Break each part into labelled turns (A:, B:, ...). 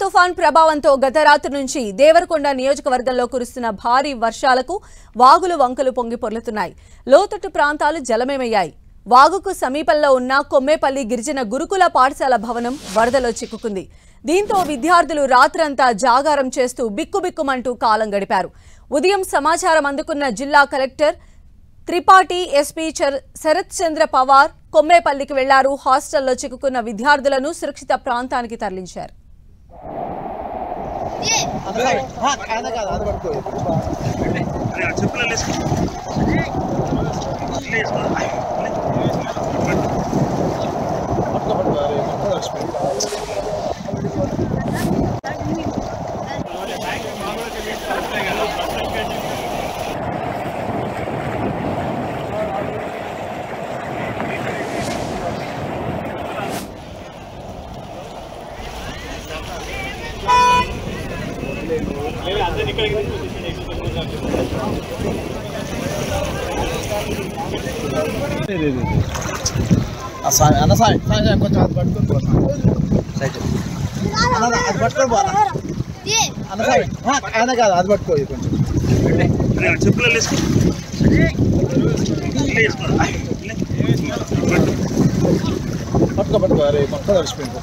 A: తుఫాన్ ప్రభావంతో గత రాత్రి నుంచి దేవరకొండ నియోజకవర్గంలో కురుస్తున్న భారీ వర్షాలకు వాగులు వంకలు పొంగి పొర్లుతున్నాయి. లోతట్టు ప్రాంతాలు జలమయమయ్యాయి. వాగుకు సమీపంలో ఉన్న కొమ్మేపల్లి గిరిజన గురుకుల పాఠశాల భవనం వరదలో చిక్కుకుంది. దీంతో విద్యార్థులు రాత్రంతా జాగారం చేస్తూ బిక్కుబిక్కుమంటూ కాలం గడిపారు. ఉదయం సమాచారం అందుకున్న జిల్లా కలెక్టర్ త్రిపాఠి, ఎస్పీ శరత్ చంద్ర పవార్ కొమ్మేపల్లికి వెళ్లారు. హాస్టల్లో చిక్కుకున్న విద్యార్థులను సురక్షిత ప్రాంతానికి తరలించారు.
B: అన్న సాయం కొంచెం అది పట్టుకొని అది పట్టుకొని పోనా అన్న సాయం ఆయన కాదు అది పట్టుకో కొంచెం పట్టుకో అరే మొత్తం తడిచిపోయింది.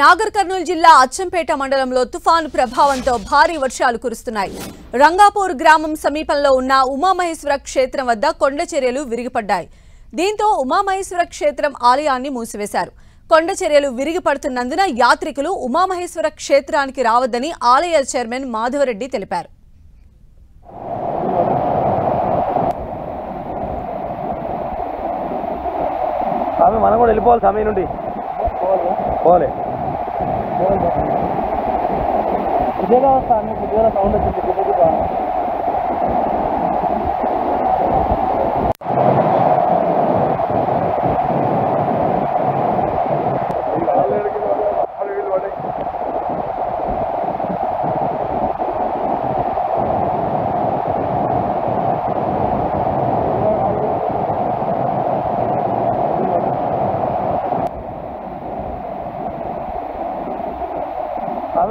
A: నాగర్ కర్నూలు జిల్లా అచ్చంపేట మండలంలో తుఫాను ప్రభావంతో భారీ వర్షాలు కురుస్తున్నాయి. రంగాపూర్ గ్రామం సమీపంలో ఉన్న ఉమామహేశ్వర క్షేత్రం వద్ద కొండ చర్యలు విరిగిపడ్డాయి. దీంతో ఉమామహేశ్వర క్షేత్రం ఆలయాన్ని మూసివేశారు. కొండ చర్యలు విరిగిపడుతున్నందున యాత్రికులు ఉమామహేశ్వర క్షేత్రానికి రావద్దని ఆలయ చైర్మన్ మాధవరెడ్డి తెలిపారు.
C: మనం కూడా వెళ్ళిపోవాలి సమయం నుండి పోలే ఇదేగా వస్తాను కొద్దిగా సౌండ్ వచ్చింది కొద్దిగా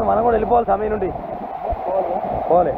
C: మనం కూడా వెళ్ళిపోవాలి సమయం నుండి పోలే